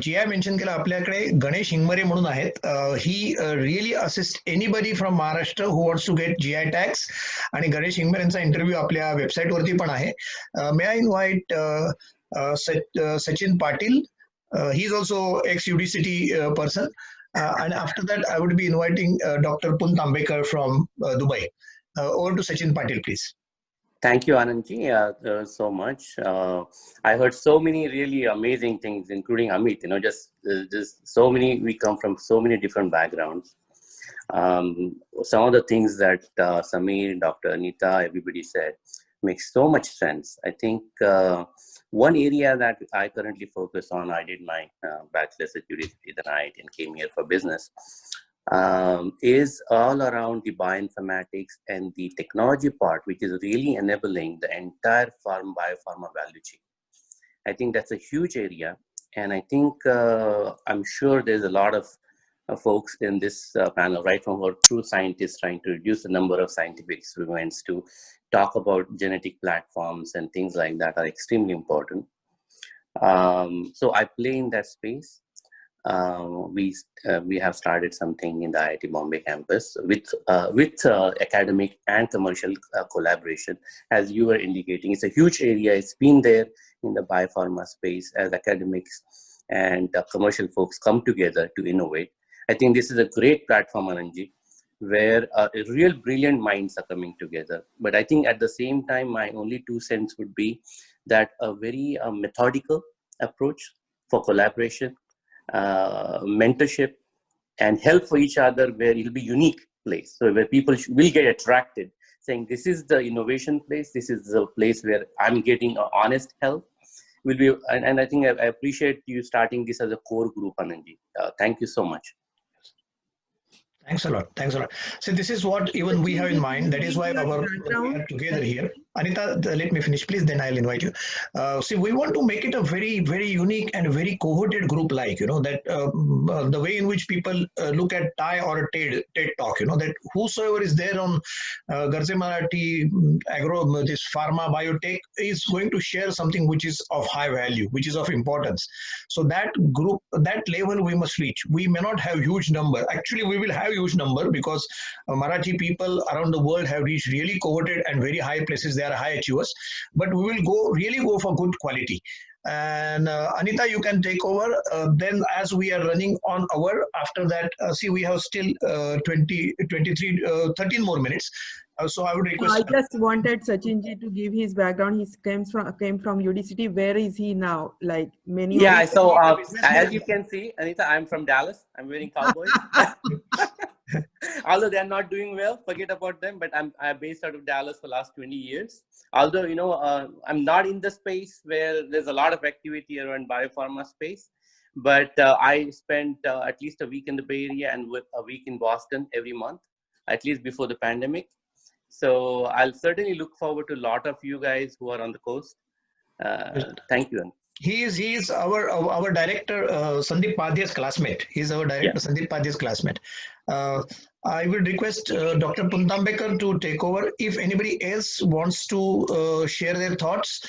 GI mention केलं. आपल्याकडे गणेश हिंगमरे म्हणून आहेत. He really assist anybody from Maharashtra who wants to get GI tags. आणि गणेश हिंगमरे यांचा इंटरव्ह्यू आपल्या वेबसाईट वरती पण आहे. May I invite Sachin Patil. He is also ex UDCT person. And after that, I would be inviting Dr. Pun Tambekar from Dubai. Over to Sachin Patil, please. Thank you, Anandji, so much. I heard so many really amazing things, including Amit. Just so many. We come from so many different backgrounds. Some of the things that Sameer, Dr. Anita, everybody said makes so much sense. I think one area that I currently focus on, I did my bachelor's at UDCT, then I came here for business, is all around the bioinformatics and the technology part, which is really enabling the entire biopharma value chain. I think that's a huge area. And I think I'm sure there's a lot of folks in this panel, right from our true scientists trying to reduce the number of scientific experiments to talk about genetic platforms and things like that are extremely important. So I play in that space. We have started something in the IIT Bombay campus with academic and commercial collaboration. As you were indicating, it's a huge area. It's been there in the biopharma space as academics and commercial folks come together to innovate. I think this is a great platform, Anandji, where real brilliant minds are coming together. But I think at the same time, my only 2 cents would be that a very methodical approach for collaboration, mentorship, and help for each other, where it'll be unique place. So where people will get attracted, saying this is the innovation place, this is the place where I'm getting honest help. Will be, and I think I appreciate you starting this as a core group, Anandji. Thank you so much. Thanks a lot. So this is what even we have in mind. That is why we are together here. Anita, let me finish, please. Then I'll invite you. See, we want to make it a very, very unique and very cohorted group. Like that the way in which people look at TIE or a TED talk. That whosoever is there on Garze Marathi agro, this pharma biotech is going to share something which is of high value, which is of importance. So that group, that level we must reach. We may not have huge number. Actually, we will have huge number because Marathi people around the world have reached really coveted and very high places. They are high achievers, but we will really go for good quality. And Anita, you can take over. Then as we are running on our, after that, see, we have still 13 more minutes. So I would request. I just wanted Sachinji to give his background. He came from UDCT. Where is he now? Like many. Yeah. So as you can see, Anita, I'm from Dallas. I'm wearing cowboys. Although they're not doing well, forget about them. But I'm based out of Dallas for the last 20 years. Although I'm not in the space where there's a lot of activity around biopharma space. But I spent at least a week in the Bay Area and a week in Boston every month, at least before the pandemic. So I'll certainly look forward to a lot of you guys who are on the coast. Thank you. He is our director, Sandeep Padhia's classmate. He's our director, Sandeep Padhia's classmate. I would request Dr. Puntambekar to take over. If anybody else wants to share their thoughts,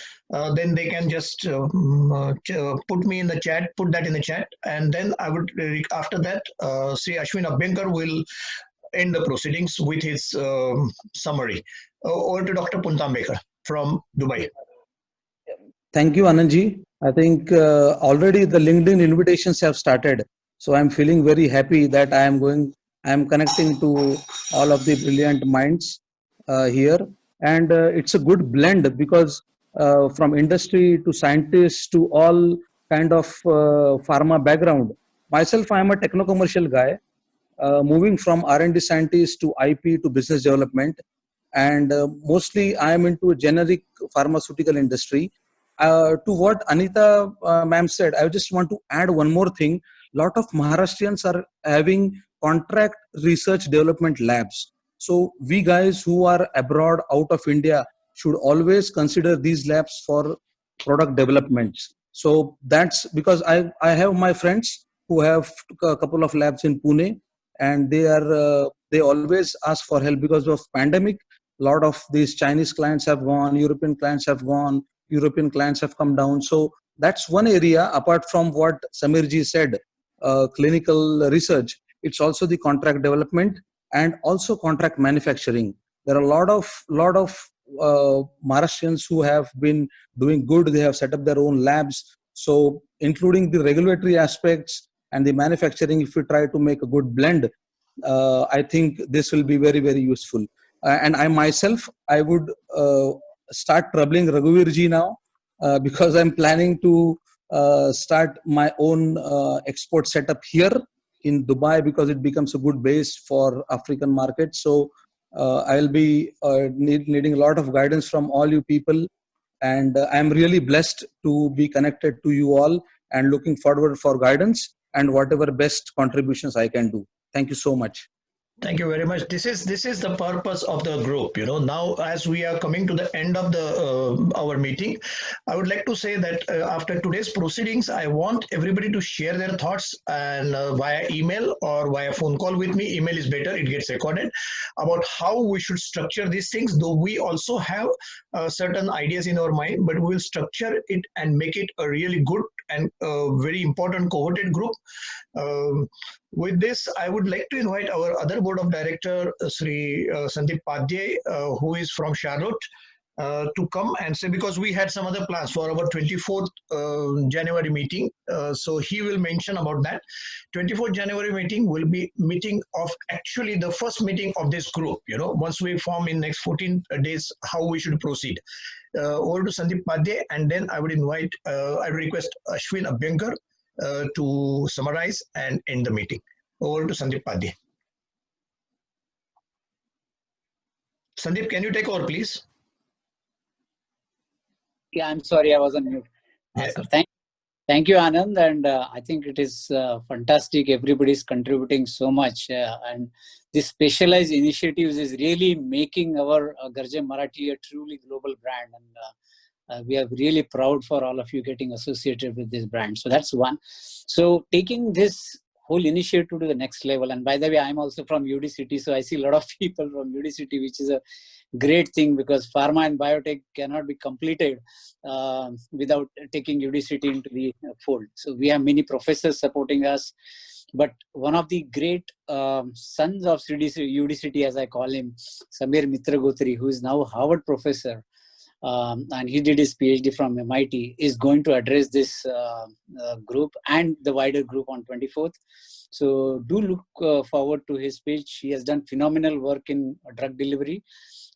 then they can just put me in the chat, put that in the chat, and then I would, after that, Sri Ashwin Abhyankar will end the proceedings with his summary. Over to Dr. Puntambekar from Dubai. Thank you, Anandji. I think already the LinkedIn invitations have started. So I'm feeling very happy that I am connecting to all of the brilliant minds here. And it's a good blend because from industry to scientists to all kind of pharma background. Myself, I am a techno-commercial guy, moving from R&D scientist to IP to business development. And mostly I am into generic pharmaceutical industry. To what Anita ma'am said, I just want to add one more thing. A lot of Maharashtrians are having contract research development labs. So we guys who are abroad out of India should always consider these labs for product developments. So that's because I have my friends who have a couple of labs in Pune, and they always ask for help because of pandemic. A lot of these Chinese clients have gone, European clients have gone, European clients have come down. So that's one area apart from what Samirji said, clinical research. It's also the contract development and also contract manufacturing. There are a lot of Maharashtrians who have been doing good. They have set up their own labs. So including the regulatory aspects and the manufacturing, if we try to make a good blend, I think this will be very, very useful. And I myself, I would start troubling Raghuvirji now because I'm planning to start my own export setup here in Dubai because it becomes a good base for African market. So I'll be needing a lot of guidance from all you people. And I'm really blessed to be connected to you all and looking forward for guidance and whatever best contributions I can do. Thank you so much. Thank you very much. This is the purpose of the group. Now as we are coming to the end of the our meeting, I would like to say that after today's proceedings, I want everybody to share their thoughts and via email or via phone call with me. Email is better; it gets recorded, about how we should structure these things. Though we also have certain ideas in our mind, but we will structure it and make it a really good and very important cohorted group. With this, I would like to invite our other board of director, Sri Sandeep Padhye, who is from Charlotte, to come and say, because we had some other plans for our 24th January meeting. So he will mention about that. 24th January meeting will be meeting of actually the first meeting of this group, once we form in next 14 days, how we should proceed. Over to Sandeep Padhye, and then I would invite, I request Ashwin Abhyankar to summarize and end the meeting. Over to Sandeep Padhye. Sandeep, can you take over, please? Yeah, I'm sorry, I was on mute. So thank you, Anand, and I think it is fantastic. Everybody's contributing so much, and this specialized initiatives is really making our Garje Marathi a truly global brand, and we are really proud for all of you getting associated with this brand. So that's one. So taking this whole initiative to the next level, and by the way, I'm also from UD City, so I see a lot of people from UD City, which is a great thing because pharma and biotech cannot be completed without taking UD City into the fold. So we have many professors supporting us, but one of the great sons of UD City, as I call him, Samir Mitragotri, who is now a Harvard professor, and he did his PhD from MIT, is going to address this group and the wider group on 24th. So do look forward to his speech. He has done phenomenal work in drug delivery,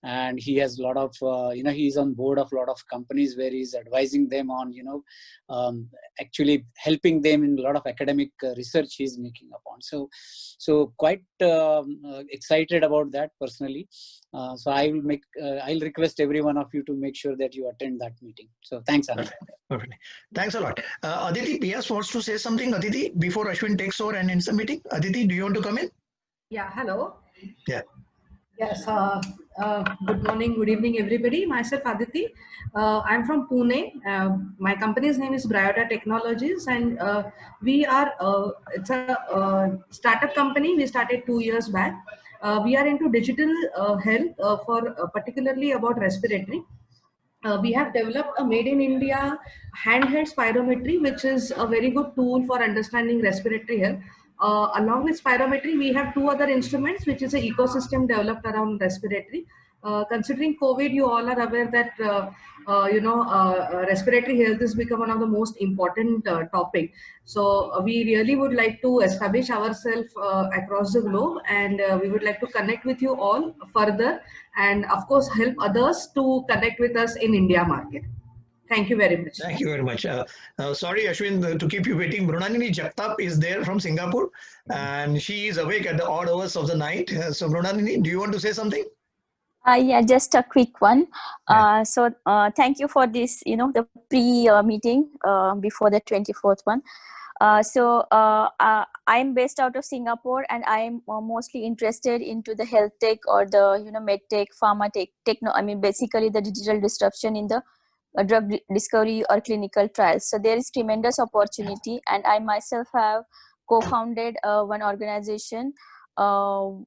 and he has a lot of, he's on board of a lot of companies where he's advising them on, actually helping them in a lot of academic research he's making upon. So quite excited about that personally. So I'll request every one of you to make sure that you attend that meeting. So thanks, Anand. Perfect. Thanks a lot. Aditi P.S. wants to say something. Aditi, before Ashwin takes over and ends the meeting. Aditi, do you want to come in? Yeah, hello. Yeah. Yes, good morning, good evening, everybody. Myself, Aditi. I'm from Pune. My company's name is Bryota Technologies, and it's a startup company. We started 2 years back. We are into digital health for particularly about respiratory. We have developed a made in India handheld spirometry, which is a very good tool for understanding respiratory health. Along with spirometry, we have two other instruments, which is an ecosystem developed around respiratory. Considering COVID, you all are aware that respiratory health has become one of the most important topic. So we really would like to establish ourselves across the globe, and we would like to connect with you all further, and of course help others to connect with us in India market. Thank you very much. Thank you very much. Sorry, Ashwin, to keep you waiting. Mrunalini Jagtap is there from Singapore, and she is awake at the odd hours of the night. So, Mrunalini, do you want to say something? Yeah, just a quick one. Thank you for this, the pre-meeting before the 24th one. I'm based out of Singapore, and I'm mostly interested into the health tech or the, med tech, pharma tech, basically the digital disruption in the drug discovery or clinical trials. So there is tremendous opportunity, and I myself have co-founded one organization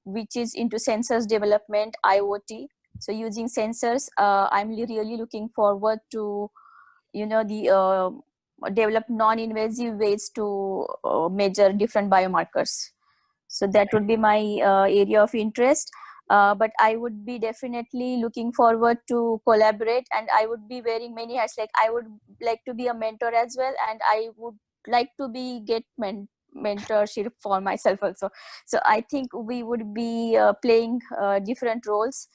which is into sensors development, IoT. So using sensors, I'm really looking forward to, develop non-invasive ways to measure different biomarkers. So that would be my area of interest. But I would be definitely looking forward to collaborate, and I would be wearing many hats. Like I would like to be a mentor as well, and I would like to get mentorship for myself also. So I think we would be playing different roles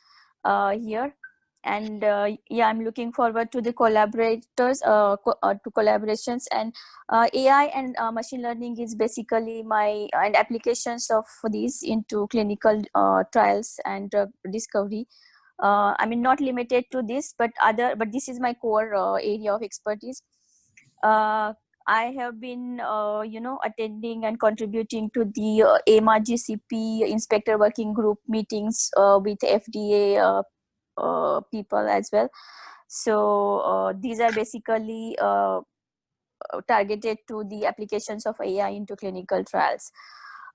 here. And I'm looking forward to the collaborators, to collaborations. And AI and machine learning is basically and applications of these into clinical trials and drug discovery. Not limited to this, but this is my core area of expertise. I have been, attending and contributing to the EMA GCP Inspector Working Group meetings with FDA people as well. So these are basically targeted to the applications of AI into clinical trials.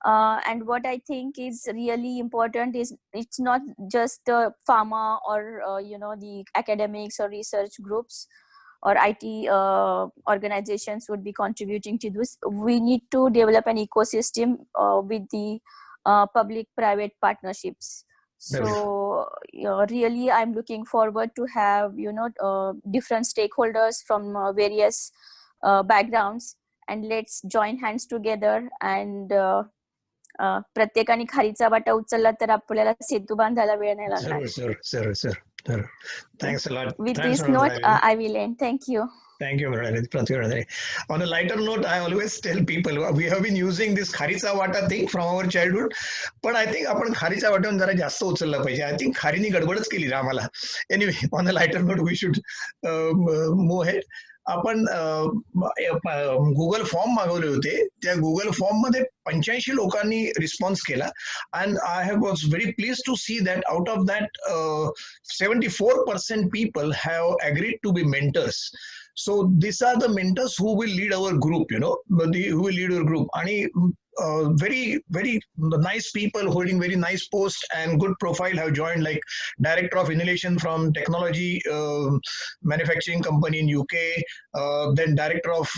And what I think is really important is it's not just the pharma or the academics or research groups or IT organizations would be contributing to this. We need to develop an ecosystem with the public-private partnerships. So really, I'm looking forward to have different stakeholders from various backgrounds, and let's join hands together and प्रत्येकाने खारीचा वाटा उचलला तर आपल्याला सेतू बांधायला वेळ नाही लागणार. Sir. Thanks a lot. With Thanks, this note, I will end. Thank you. Thank you, Mrunalini. On a lighter note, I always tell people we have been using this खारीचा वाटा thing from our childhood, but I think आपण खारीच्या वाट्यावर जरा जास्त उचलला पाहिजे. I think खारीनी गडबडच केली रे आम्हाला. Anyway, on a lighter note, we should move ahead. आपण गुगल फॉर्म मागवले होते. त्या गुगल फॉर्म मध्ये 85 लोकांनी रिस्पॉन्स केला, and I was very pleased to see that out of that 74% people have agreed to be mentors. So these are the mentors who will lead our group, who will lead our group. And very, very nice people holding very nice posts and good profile have joined, like director of inhalation from technology manufacturing company in UK, then director of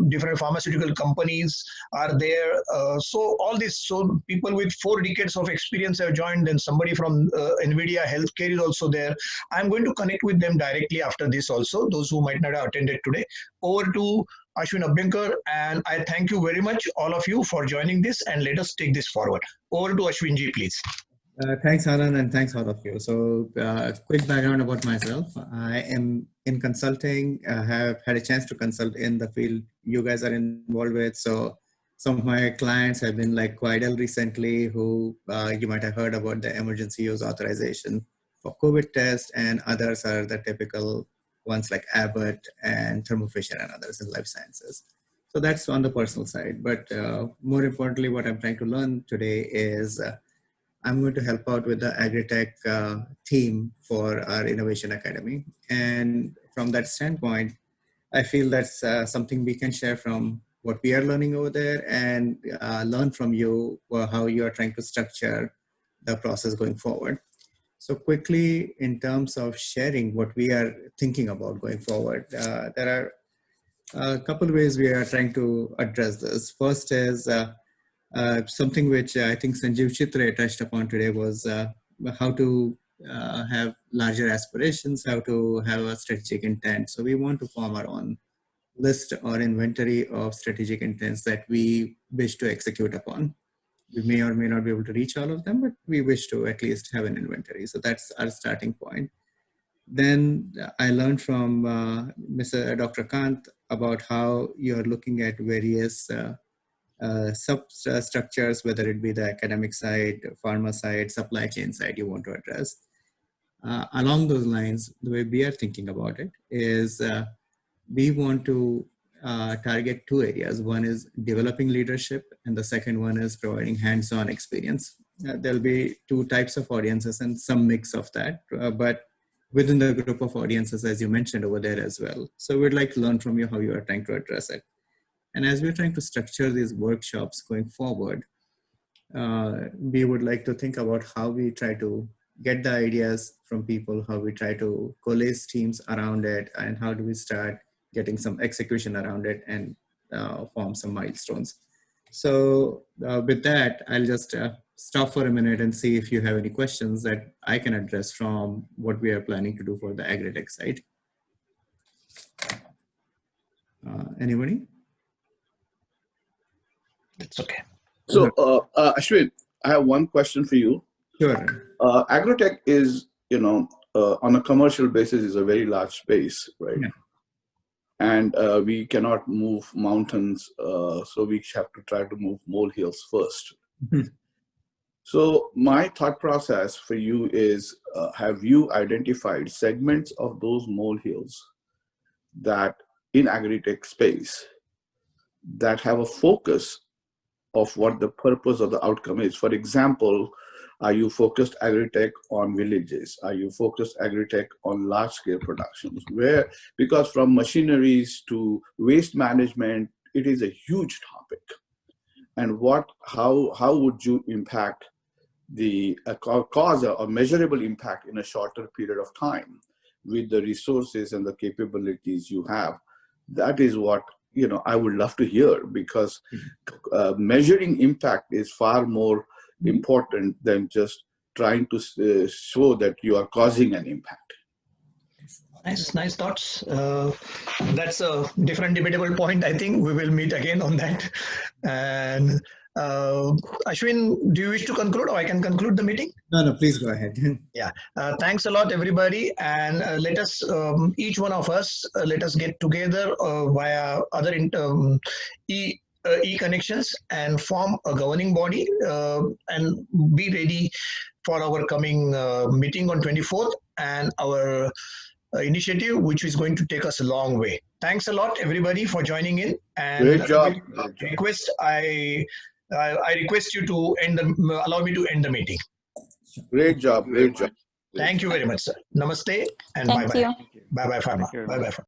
different pharmaceutical companies are there. So all this, so people with 4 decades of experience have joined, and somebody from NVIDIA Healthcare is also there. I'm going to connect with them directly after this also, those who might not have attended today. Over to Ashwin Abhyankar, and I thank you very much, all of you, for joining this, and let us take this forward. Over to Ashwin ji, please. Thanks, Anand, and thanks all of you. So, quick background about myself. I am in consulting. I have had a chance to consult in the field you guys are involved with. So, some of my clients have been like Quidel recently, who you might have heard about the emergency use authorization for COVID test, and others are the typical ones like Abbott and Thermo Fisher and others in life sciences. So that's on the personal side. But more importantly, what I'm trying to learn today is I'm going to help out with the Agritech team for our Innovation Academy. And from that standpoint, I feel that's something we can share from what we are learning over there and learn from you how you are trying to structure the process going forward. So quickly, in terms of sharing what we are thinking about going forward, there are a couple of ways we are trying to address this. First is something which I think Sanjeev Chitre touched upon today was how to have larger aspirations, how to have a strategic intent. So we want to form our own list or inventory of strategic intents that we wish to execute upon. We may or may not be able to reach all of them, but we wish to at least have an inventory. So that's our starting point. Then I learned from Mr. Dr. Kant about how you're looking at various substructures, whether it be the academic side, pharma side, supply chain side you want to address. Along those lines, the way we are thinking about it is we want to target two areas. One is developing leadership, and the second one is providing hands-on experience. There'll be two types of audiences and some mix of that, but within the group of audiences, as you mentioned over there as well. So we'd like to learn from you how you are trying to address it. And as we're trying to structure these workshops going forward, we would like to think about how we try to get the ideas from people, how we try to coalesce teams around it, and how do we start getting some execution around it and form some milestones. So with that, I'll just stop for a minute and see if you have any questions that I can address from what we are planning to do for the Agritech side. Anybody? It's okay. So Ashwin, I have one question for you. Sure. Agrotech is, on a commercial basis is a very large space, right? Yeah. And we cannot move mountains, so we have to try to move molehills first. Mm-hmm. So my thought process for you is, have you identified segments of those molehills that in Agritech space that have a focus of what the purpose of the outcome is? For example, are you focused Agritech on villages? Are you focused Agritech on large scale productions? Because from machineries to waste management, it is a huge topic. And how would you impact the cause a measurable impact in a shorter period of time with the resources and the capabilities you have? That is what I would love to hear, because measuring impact is far more important than just trying to show that you are causing an impact. Nice thoughts. That's a different debatable point. I think we will meet again on that. And Ashwin, do you wish to conclude, or I can conclude the meeting? No, please go ahead. Yeah. Thanks a lot, everybody. And let us, each one of us, let us get together via other e-connections and form a governing body and be ready for our coming meeting on 24th and our initiative, which is going to take us a long way. Thanks a lot, everybody, for joining in. And great job. I request you to allow me to end the meeting. Great job. Great job. Thank you very much, sir. Namaste and bye-bye. Thank you. Bye-bye, Pharma. Bye-bye.